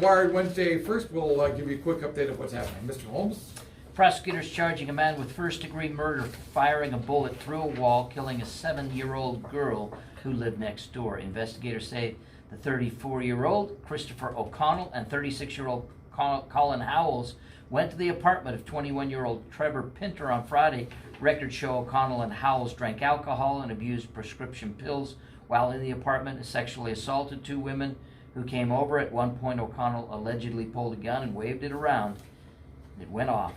Wired Wednesday. First, we'll give you a quick update of what's happening. Mr. Holmes? Prosecutors charging a man with first-degree murder for firing a bullet through a wall, killing a 7-year-old girl who lived next door. Investigators say the 34-year-old Christopher O'Connell and 36-year-old Colin Howells went to the apartment of 21-year-old Trevor Pinter on Friday. Records show O'Connell and Howells drank alcohol and abused prescription pills while in the apartment and sexually assaulted 2 women who came over. At one point, O'Connell allegedly pulled a gun and waved it around. It went off,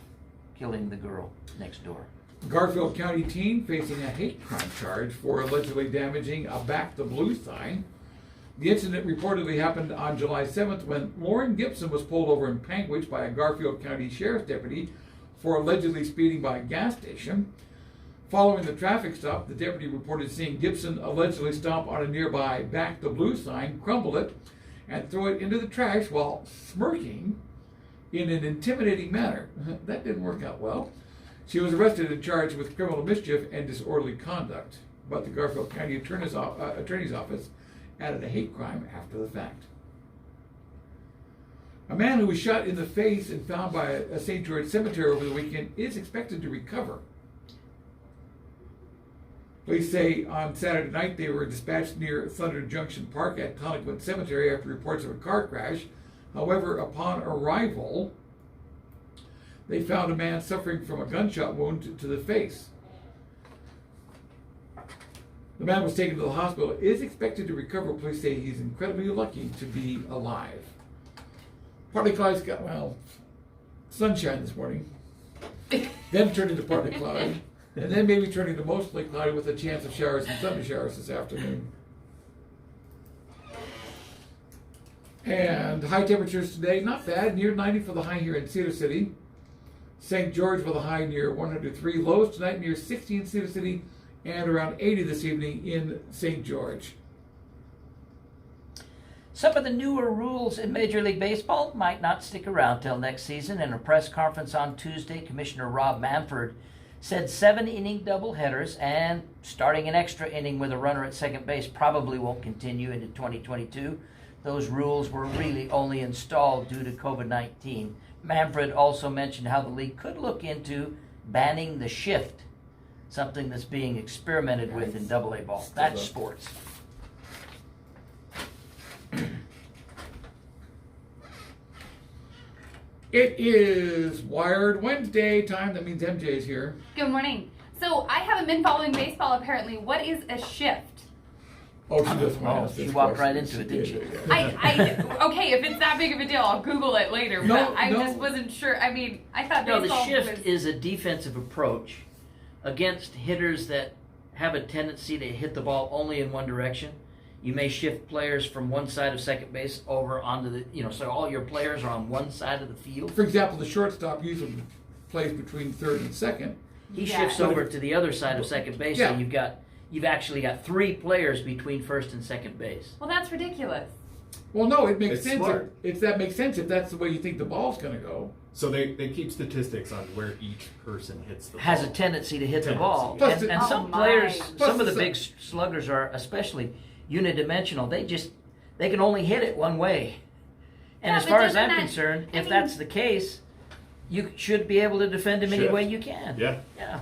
killing the girl next door. Garfield County teen facing a hate crime charge for allegedly damaging a Back the Blue sign. The incident reportedly happened on July 7th when Lauren Gibson was pulled over in Panguitch by a Garfield County Sheriff's deputy for allegedly speeding by a gas station. Following the traffic stop, the deputy reported seeing Gibson allegedly stomp on a nearby Back the Blue sign, crumble it, and throw it into the trash while smirking in an intimidating manner. That didn't work out well. She was arrested and charged with criminal mischief and disorderly conduct, but the Garfield County Attorney's Office added a hate crime after the fact. A man who was shot in the face and found by a St. George cemetery over the weekend is expected to recover. Police say on Saturday night they were dispatched near Thunder Junction Park at Toniquin Cemetery after reports of a car crash. However, upon arrival, they found a man suffering from a gunshot wound to the face. The man was taken to the hospital, is expected to recover. Police say he's incredibly lucky to be alive. Partly cloudy, sunshine this morning, then turned into partly cloudy, and then maybe turning to mostly cloudy with a chance of showers and thunder showers this afternoon. And high temperatures today, not bad, near 90 for the high here in Cedar City. St. George with a high near 103. Lows tonight near 60 in Cedar City and around 80 this evening in St. George. Some of the newer rules in Major League Baseball might not stick around till next season. In a press conference on Tuesday, Commissioner Rob Manfred said 7-inning doubleheaders and starting an extra inning with a runner at second base probably won't continue into 2022. Those rules were really only installed due to COVID-19. Manfred also mentioned how the league could look into banning the shift, something that's being experimented with in AA ball. That's sports. It is Wired Wednesday time. That means MJ is here. Good morning. So I haven't been following baseball apparently. What is a shift? Oh, she does want to ask she this walked question. right into it, didn't she? Okay, if it's that big of a deal, I'll Google it later. But I just wasn't sure. I mean, I thought No, baseball the shift was... is a defensive approach against hitters that have a tendency to hit the ball only in one direction. You may shift players from one side of second base over onto the, so all your players are on one side of the field. For example, the shortstop usually plays between third and second. He shifts over to the other side of second base, so you've actually got 3 players between first and second base. Well, that's ridiculous. Well, no, it makes It's sense. smart. That makes sense if that's the way you think the ball's going to go. So they keep statistics on where each person hits the Has ball. a tendency to hit the ball. Plus And Oh some my. players, Plus some of the the- big sluggers are especially unidimensional. They can only hit it one way. And Yeah, as but far as doesn't I'm that- concerned, I if mean- that's the case, you should be able to defend him any Should. way you can. Yeah. Yeah.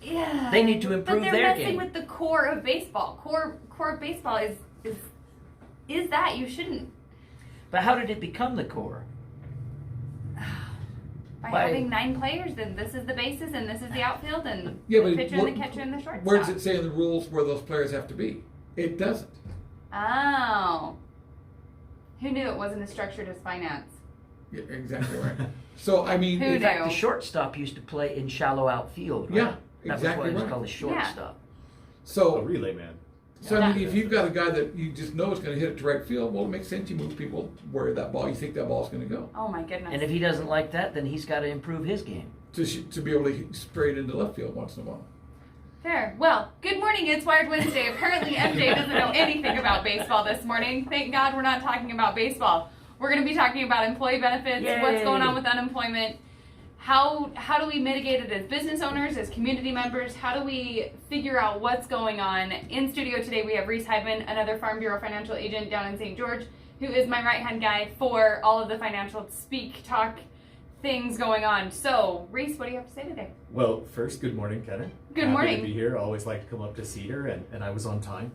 Yeah. They need to improve but their they're messing game. with the core of baseball. Core of baseball is that you shouldn't But how did it become the core? by having 9 players. Then this is the bases and this is the outfield and Yeah, the but pitcher and the catcher and the shortstop. Where does it say in the rules where those players have to be? It doesn't. Oh. Who knew it wasn't as structured as finance? Yeah, exactly right. So, I mean, Who In if- fact, the knew? shortstop used to play in shallow outfield, right? Yeah, That was exactly why it was right. called a shortstop. A so, relay man. I mean, if you've got a guy that you just know is going to hit it to right field, well, it makes sense you move people where you think that ball's going to go. Oh my goodness. And if he doesn't like that, then he's got to improve his game. To be able to spray it into left field once in a while. Fair. Well, good morning. It's Wired Wednesday. Apparently, MJ doesn't know anything about baseball this morning. Thank God we're not talking about baseball. We're going to be talking about employee benefits, what's going on with unemployment, how do we mitigate it as business owners, as community members, how do we figure out what's going on. In studio today, we have Reese Heidman, another Farm Bureau financial agent down in St. George, who is my right-hand guy for all of the financial speak, talk things going on. So, Reese, what do you have to say today? Well, first, good morning, Kenneth. Good Happy morning. to be here. Always like to come up to Cedar, and I was on time.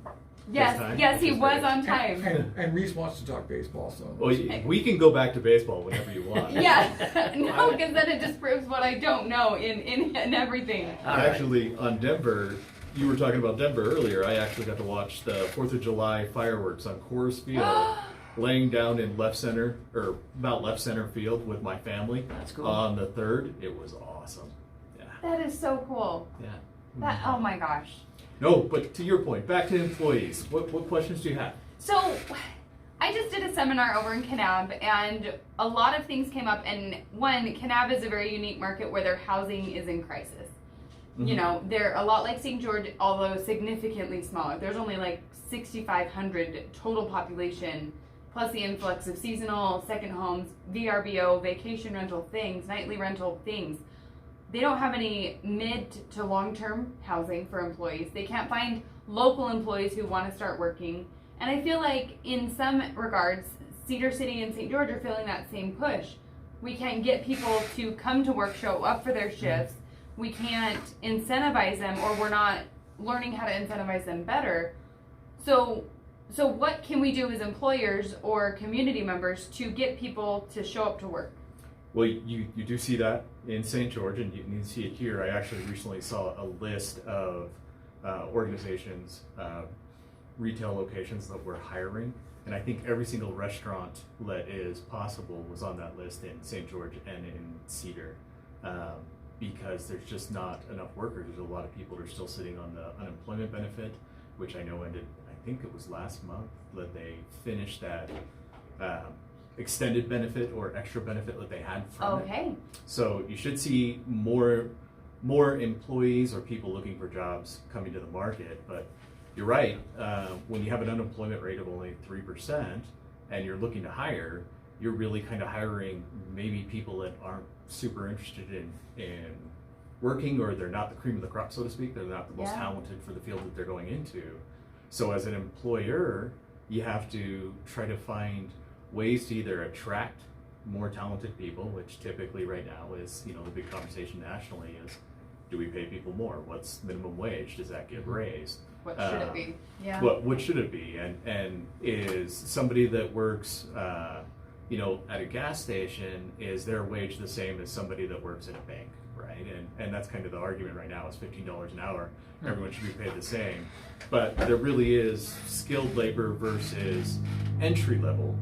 Yes, time, yes, he which is was great. on time. And Reese wants to talk baseball, so. Well, we can go back to baseball whenever you want. Yeah, no, because then it just proves what I don't know in everything. All right. Actually, on Denver, you were talking about Denver earlier. I actually got to watch the 4th of July fireworks on Coors Field, laying down in left center, or about left center field with my family. That's cool. On the 3rd, it was awesome. Yeah, That is so cool. yeah. That, oh my gosh. No, but to your point, back to employees. What questions do you have? So, I just did a seminar over in Kanab, and a lot of things came up. And one, Kanab is a very unique market where their housing is in crisis. You know, they're a lot like St. George, although significantly smaller. There's only like 6,500 total population, plus the influx of seasonal, second homes, VRBO, vacation rental things, nightly rental things. They don't have any mid to long-term housing for employees. They can't find local employees who want to start working. And I feel like in some regards, Cedar City and St. George are feeling that same push. We can't get people to come to work, show up for their shifts. We can't incentivize them, or we're not learning how to incentivize them better. So what can we do as employers or community members to get people to show up to work? Well, you do see that in St. George, and you can see it here. I actually recently saw a list of organizations, retail locations that were hiring, and I think every single restaurant that is possible was on that list in St. George and in Cedar, because there's just not enough workers. There's a lot of people that are still sitting on the unemployment benefit, which I know ended, I think it was last month that they finished that extended benefit or extra benefit that they had from it. Okay. So you should see more employees or people looking for jobs coming to the market. But you're right, when you have an unemployment rate of only 3% and you're looking to hire, you're really kind of hiring maybe people that aren't super interested in working, or they're not the cream of the crop, so to speak. They're not the most talented for the field that they're going into. So as an employer, you have to try to find ways to either attract more talented people, which typically right now is, the big conversation nationally is, do we pay people more? What's minimum wage? Does that get raised? What should it be? Yeah. What should it be? And is somebody that works, at a gas station, is their wage the same as somebody that works at a bank, right? And that's kind of the argument right now is $15 an hour. Everyone should be paid the same. But there really is skilled labor versus entry level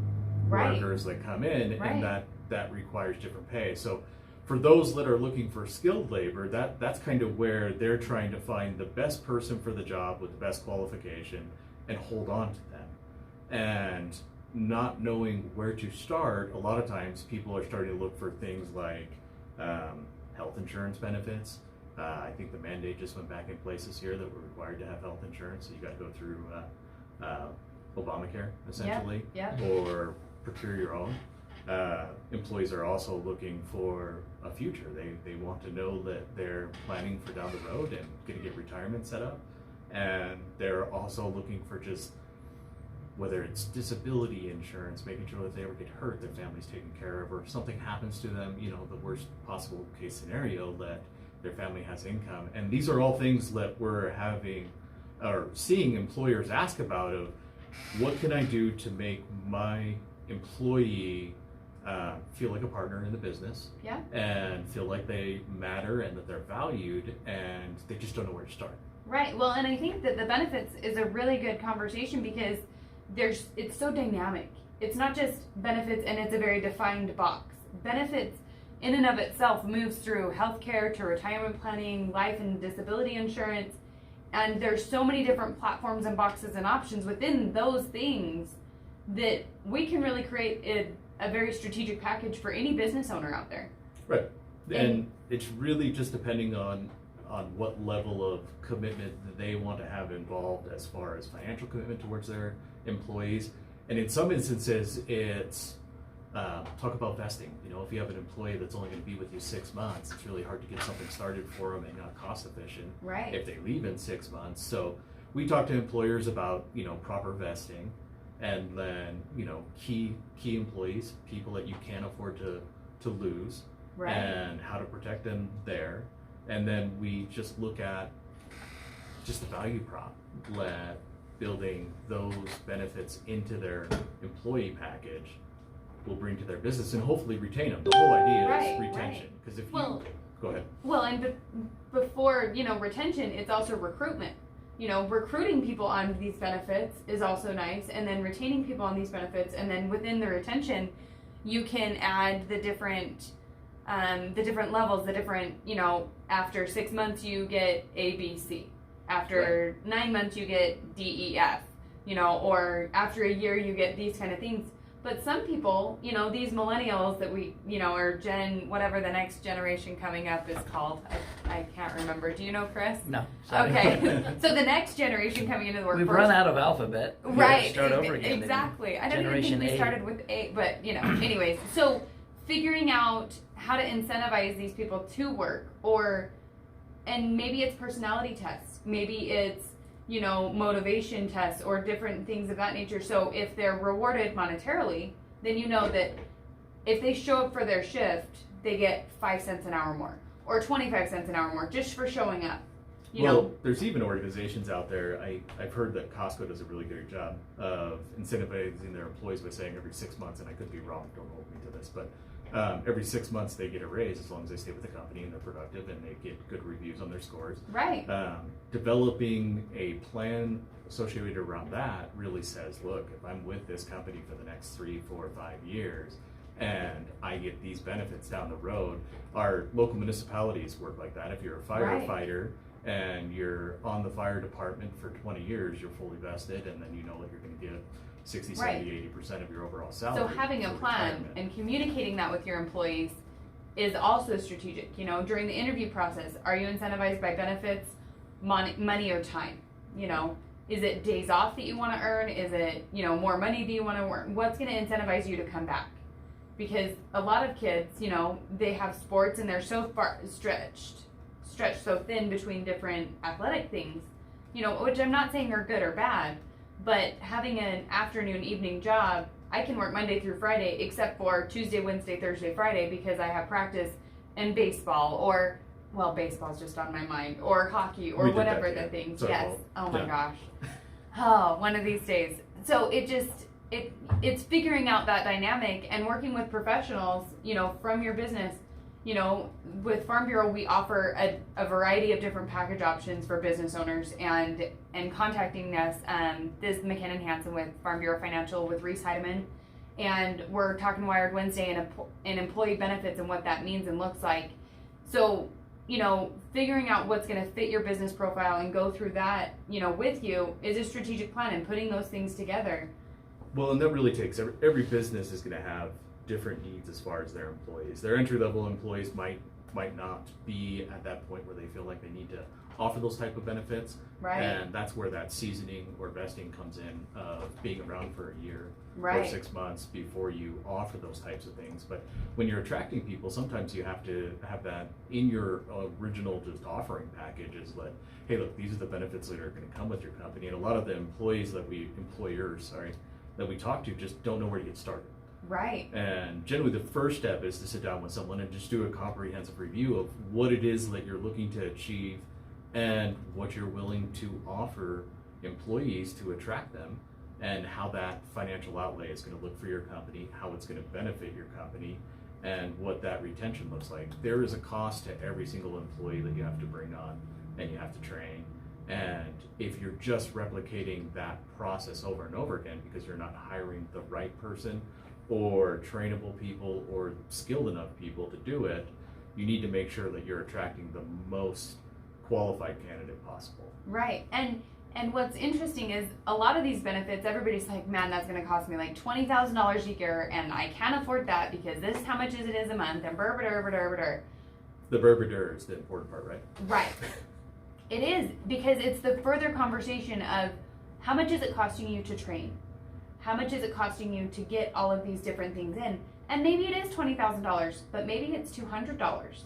workers that come in, and that requires different pay. So for those that are looking for skilled labor, that's kind of where they're trying to find the best person for the job with the best qualification and hold on to them. And not knowing where to start, a lot of times people are starting to look for things like health insurance benefits. I think the mandate just went back in place this year that we're required to have health insurance. So you got to go through Obamacare, essentially, or procure your own. Employees are also looking for a future. They want to know that they're planning for down the road and going to get retirement set up. And they're also looking for just, whether it's disability insurance, making sure that if they ever get hurt, their family's taken care of, or if something happens to them, the worst possible case scenario, that their family has income. And these are all things that we're seeing employers ask about of, what can I do to make my employee feel like a partner in the business, and feel like they matter and that they're valued, and they just don't know where to start. Right. Well, and I think that the benefits is a really good conversation because it's so dynamic. It's not just benefits and it's a very defined box. Benefits in and of itself moves through healthcare to retirement planning, life and disability insurance, and there's so many different platforms and boxes and options within those things that we can really create a very strategic package for any business owner out there. Right. And it's really just depending on what level of commitment that they want to have involved as far as financial commitment towards their employees. And in some instances, it's talk about vesting. If you have an employee that's only going to be with you 6 months, it's really hard to get something started for them and not cost efficient if they leave in 6 months. So we talk to employers about, proper vesting and then, you know, key employees, people that you can't afford to lose, Right. and how to protect them there. And then we just look at just the value prop, building those benefits into their employee package will bring to their business and hopefully retain them. The whole idea Right, is retention. Because if Well, you, go ahead. Well, and before, you know, retention, it's also recruitment. You know, recruiting people onto these benefits is also nice, and then retaining people on these benefits, and then within the retention, you can add the different levels, the different, you know, after 6 months you get A, B, C. After 9 months you get D, E, F. You know, or after a year you get these kind of things. But some people, you know, these millennials that we, you know, or whatever the next generation coming up is called. I can't remember. Do you know, Chris? No. Sorry. Okay. So the next generation coming into the workforce. We've run out of alphabet. We Right. gotta start over again. Exactly. I don't even Generation think we A. started with A, but, you know, anyways. So figuring out how to incentivize these people to work, and maybe it's personality tests. Maybe it's, you know, motivation tests or different things of that nature. So if they're rewarded monetarily, then you know that if they show up for their shift, they get 5 cents an hour more or 25 cents an hour more just for showing up. You Well, know, there's even organizations out there. I've heard that Costco does a really good job of incentivizing their employees by saying every 6 months, and I could be wrong, don't hold me to this, but every 6 months they get a raise as long as they stay with the company and they're productive and they get good reviews on their scores. right. Developing a plan associated around that really says, look, if I'm with this company for the next 3, 4, 5 years and I get these benefits down the road, our local municipalities work like that. If you're a firefighter and you're on the fire department for 20 years, you're fully vested, and then you know that you're going to get 60, Right. 70, 80% of your overall salary. So having a for plan retirement. and communicating that with your employees is also strategic. You know, during the interview process, are you incentivized by benefits, money, or time? You know, is it days off that you want to earn? Is it, you know, more money that you want to earn? What's going to incentivize you to come back? Because a lot of kids, you know, they have sports and they're so far stretched so thin between different athletic things, you know, which I'm not saying are good or bad, but having an afternoon, evening job, I can work Monday through Friday except for Tuesday, Wednesday, Thursday, Friday because I have practice and baseball, or, well, baseball's just on my mind, or hockey, or We did whatever that, the yeah. things. So, Yes. Oh my yeah. gosh. Oh, one of these days. So it's figuring out that dynamic and working with professionals, you know, from your business. You know, with Farm Bureau, we offer a variety of different package options for business owners, and contacting us, this is McKinnon Hansen with Farm Bureau Financial with Reese Heidemann, and we're talking Wired Wednesday and employee benefits and what that means and looks like. So, you know, figuring out what's going to fit your business profile and go through that, you know, with you is a strategic plan, and putting those things together. Well, and that really takes every business is going to have different needs as far as their employees. Their entry-level employees might not be at that point where they feel like they need to offer those type of benefits. Right. And that's where that seasoning or vesting comes in of being around for a year or Right. 6 months before you offer those types of things. But when you're attracting people, sometimes you have to have that in your original just offering packages that, hey, look, these are the benefits that are going to come with your company. And a lot of the employers that we talk to just don't know where to get started. Right. And generally the first step is to sit down with someone and just do a comprehensive review of what it is that you're looking to achieve and what you're willing to offer employees to attract them, and how that financial outlay is going to look for your company, how it's going to benefit your company, and what that retention looks like. There is a cost to every single employee that you have to bring on and you have to train. And if you're just replicating that process over and over again because you're not hiring the right person or trainable people or skilled enough people to do it, you need to make sure that you're attracting the most qualified candidate possible. Right. And what's interesting is a lot of these benefits, everybody's like, man, that's going to cost me like $20,000 a year, and I can't afford that because this is how much it is a month, and The verbiage is the important part, right? Right. It is, because it's the further conversation of how much is it costing you to train? How much is it costing you to get all of these different things in? And maybe it is $20,000, but maybe it's $200.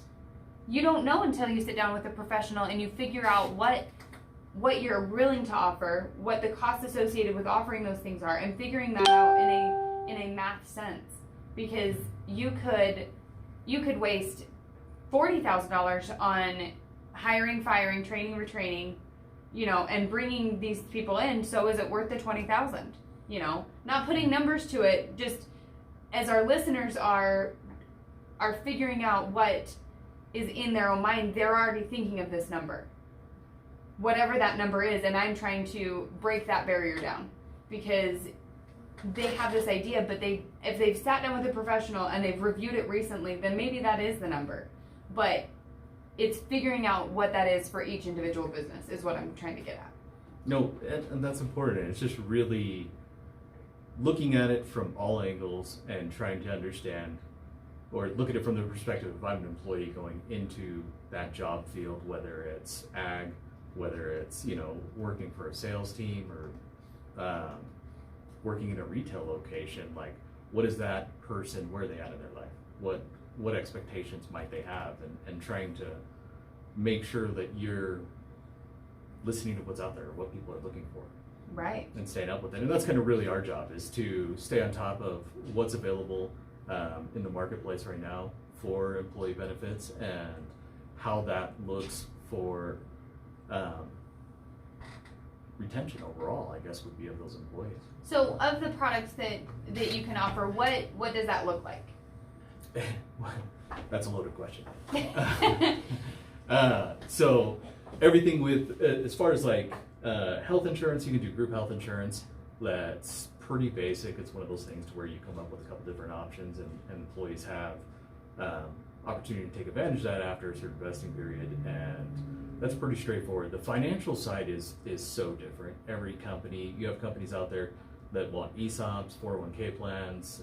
You don't know until you sit down with a professional and you figure out what you're willing to offer, what the costs associated with offering those things are, and figuring that out in a math sense. Because you could waste $40,000 on hiring, firing, training, retraining, and bringing these people in. So is it worth the $20,000? Not putting numbers to it, just as our listeners are figuring out what is in their own mind, they're already thinking of this number, whatever that number is, and I'm trying to break that barrier down, because they have this idea, but if they've sat down with a professional and they've reviewed it recently, then maybe that is the number. But it's figuring out what that is for each individual business is what I'm trying to get at. No, and that's important. It's just really looking at it from all angles and trying to understand, or look at it from the perspective of I'm an employee going into that job field, whether it's ag, whether it's working for a sales team or working in a retail location. Like, what is that person, where are they at in their life? What expectations might they have, and trying to make sure that you're listening to what's out there, what people are looking for. Right. And staying up with it. And that's kind of really our job, is to stay on top of what's available in the marketplace right now for employee benefits, and how that looks for retention overall, I guess, would be of those employees. So of the products that you can offer, what does that look like? That's a loaded question. So everything with, as far as like health insurance, you can do group health insurance. That's pretty basic. It's one of those things to where you come up with a couple different options, and employees have opportunity to take advantage of that after a certain vesting period, and that's pretty straightforward. The financial side is so different. Every company, you have companies out there that want ESOPs, 401k plans,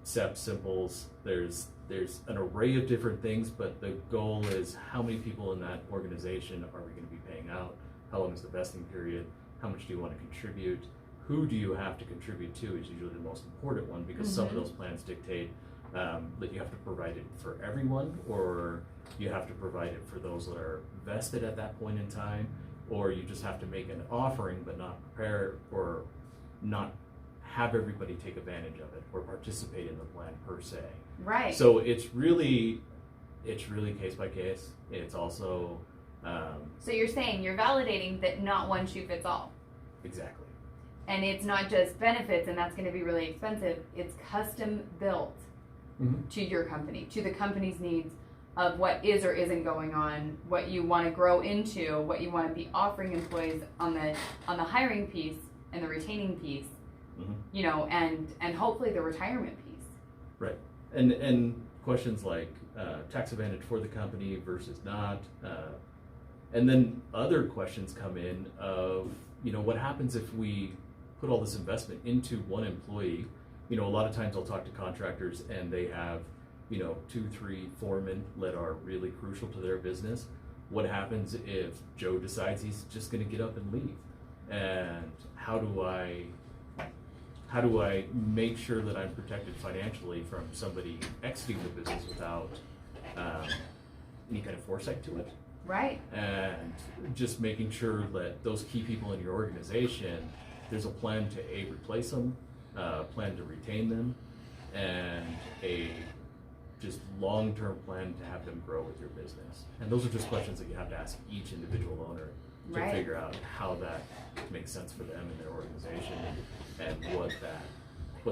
SEP simples. There's an array of different things, but the goal is how many people in that organization are we going to be paying out? How long is the vesting period? How much do you want to contribute? Who do you have to contribute to is usually the most important one, because some of those plans dictate that you have to provide it for everyone, or you have to provide it for those that are vested at that point in time, or you just have to make an offering but not prepare or not have everybody take advantage of it or participate in the plan per se. Right. So it's really case by case. It's also so you're saying, you're validating that not one shoe fits all. exactly. And it's not just benefits, and that's going to be really expensive. It's custom built to your company, to the company's needs of what is or isn't going on, what you want to grow into, what you want to be offering employees on the hiring piece and the retaining piece, and hopefully the retirement piece. Right. And questions like tax advantage for the company versus not, and then other questions come in of what happens if we put all this investment into one employee. A lot of times I'll talk to contractors and they have 2, 3 foremen that are really crucial to their business. What happens if Joe decides he's just going to get up and leave? And how do I make sure that I'm protected financially from somebody exiting the business without any kind of foresight to it? Right. And just making sure that those key people in your organization, there's a plan to replace them, plan to retain them, and a just long-term plan to have them grow with your business. And those are just questions that you have to ask each individual owner to figure out how that makes sense for them and their organization, and what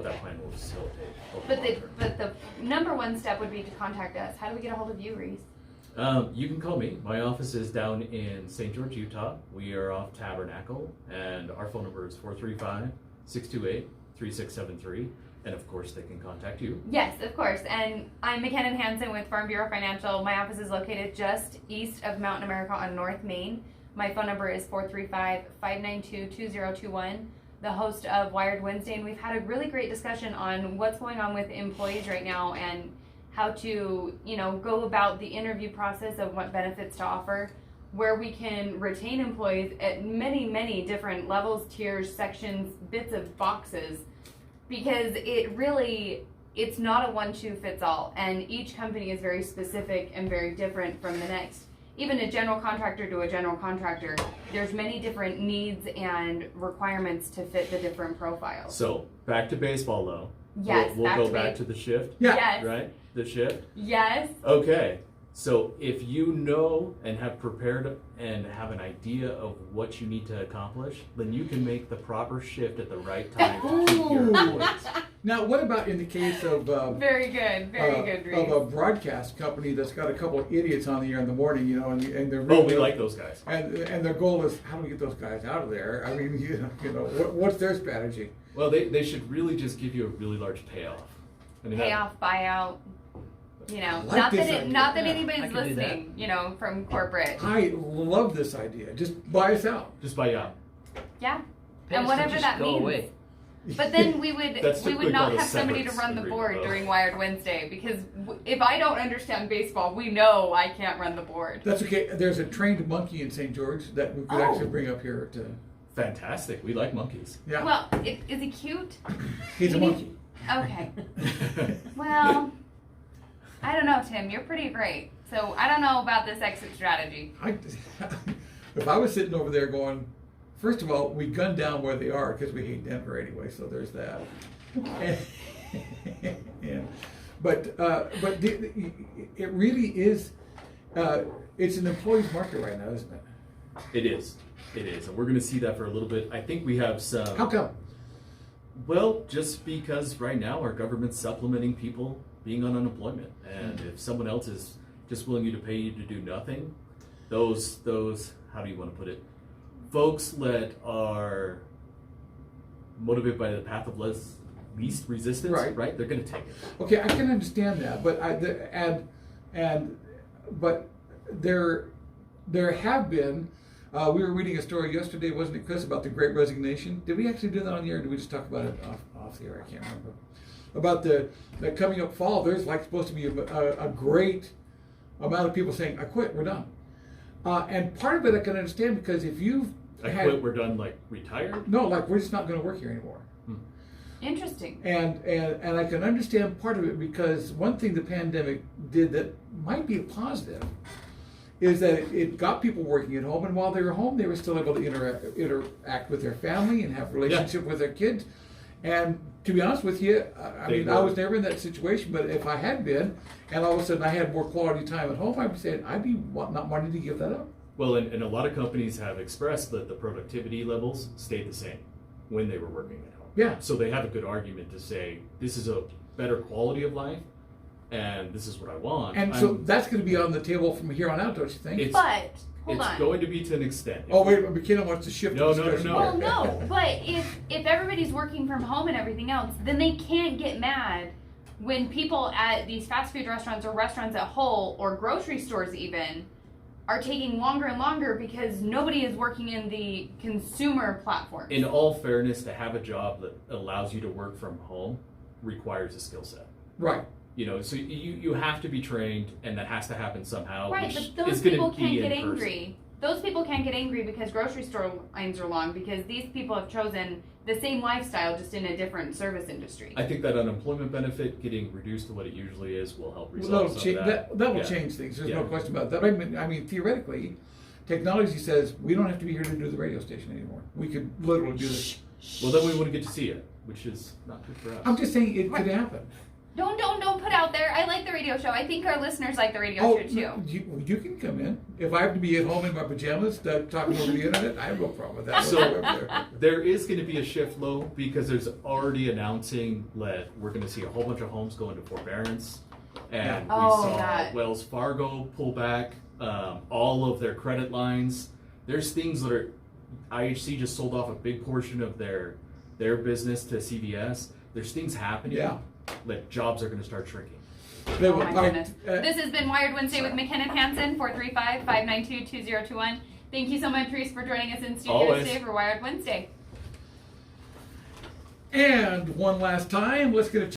that plan will facilitate. But the number one step would be to contact us. How do we get a hold of you, Reese? You can call me. My office is down in St. George, Utah. We are off Tabernacle, and our phone number is 435-628-3673. And of course, they can contact you. Yes, of course. And I'm McKinnon Hansen with Farm Bureau Financial. My office is located just east of Mountain America on North Main. My phone number is 435-592-2021. The host of Wired Wednesday, and we've had a really great discussion on what's going on with employees right now and how to, go about the interview process of what benefits to offer, where we can retain employees at many, many different levels, tiers, sections, bits of boxes, because it's not a one shoe fits all, and each company is very specific and very different from the next. even a general contractor to a general contractor, there's many different needs and requirements to fit the different profiles. So back to baseball though. Yes, We'll back go to back base- to the shift, Yeah. Yes. right? The shift. Yes. Okay. So if you know and have prepared and have an idea of what you need to accomplish, then you can make the proper shift at the right time to keep your Ooh. employees. Now, what about in the case of Very good. Very good, Reese. of a broadcast company that's got a couple of idiots on the air in the morning, you know, and they're Oh, we like those guys. and their goal is how do we get those guys out of there? I mean, you know, what's their strategy? Well, they should really just give you a really large payoff. I mean, that- Payoff, buyout. You know, I like this not that idea. I anybody's can do that. listening. You know, from corporate. I love this idea. Just buy us out. just buy out. Yeah. Pays And to whatever just that go means. away. But then we would That's we typically would not called a have somebody to severance run the agreement, board though. during Wired Wednesday because if I don't understand baseball, we know I can't run the board. That's okay. There's a trained monkey in St. George that we could Oh. actually bring up here to. Fantastic. We like monkeys. Yeah, Well, is he cute? he's a monkey. Okay. Well, I don't know, Tim. You're pretty great. So I don't know about this exit strategy. If I was sitting over there going, first of all, we gunned down where they are because we hate Denver anyway, so there's that. Yeah. But it really is, it's an employee's market right now, isn't it? It is. It is. And we're going to see that for a little bit. I think we have some. How come? Well, just because right now our government's supplementing people being on unemployment. And if someone else is just willing to pay you to do nothing, those how do you want to put it? Folks that are motivated by the path of least resistance, Right. They're going to take it. Okay, I can understand that, but but there have been. We were reading a story yesterday, wasn't it, Chris, about the Great Resignation? Did we actually do that on the air? Or did we just talk about it off the air? I can't remember. About the coming up fall, there's like supposed to be a great amount of people saying, "I quit, we're done." And part of it I can understand because if you've I quit, we're done, like retired? no, like we're just not going to work here anymore. Interesting. And I can understand part of it because one thing the pandemic did that might be a positive is that it got people working at home, and while they were home, they were still able to interact with their family and have a relationship with their kids. And to be honest with you, I mean, I was never in that situation, but if I had been, and all of a sudden I had more quality time at home, I'd be saying I'd be not wanting to give that up. Well, and a lot of companies have expressed that the productivity levels stayed the same when they were working at home. Yeah. So they have a good argument to say this is a better quality of life, and this is what I want. And so that's going to be on the table from here on out, don't you think? It's- But hold it's on. going to be to an extent. Oh wait, McKenna wants to shift No, the no, no, discussion. no. Well, no, but if everybody's working from home and everything else, then they can't get mad when people at these fast food restaurants or restaurants at whole or grocery stores even are taking longer and longer because nobody is working in the consumer platform. In all fairness, to have a job that allows you to work from home requires a skill set. Right. You know, so you have to be trained, and that has to happen somehow. Right, which but those is gonna people be can't get in person. angry. Those people can't get angry because grocery store lines are long because these people have chosen the same lifestyle just in a different service industry. I think that unemployment benefit getting reduced to what it usually is will help Well, resolve some of that will Yeah. change things. There's Yeah. no question about that. I mean, theoretically, technology says we don't have to be here to do the radio station anymore. We could literally do this. Well, then we wouldn't get to see it, which is not good for us. I'm just saying it could happen. Don't put out there. I like the radio show. I think our listeners like the radio Oh, show too. you can come in. If I have to be at home in my pajamas talking over the internet, I have no problem with that. So- whatsoever. There is going to be a shift, though, because there's already announcing that we're going to see a whole bunch of homes go into forbearance. And we Oh, saw that. Wells Fargo pull back all of their credit lines. There's things that are, IHC just sold off a big portion of their business to CVS. There's things happening Yeah. that jobs are going to start shrinking. They Oh will- my all right, goodness. uh, This has been Wired Wednesday with McKenna Hansen, 435-592-2021. Thank you so much, Reese, for joining us in studio Always. today for Wired Wednesday. and one last time, let's get a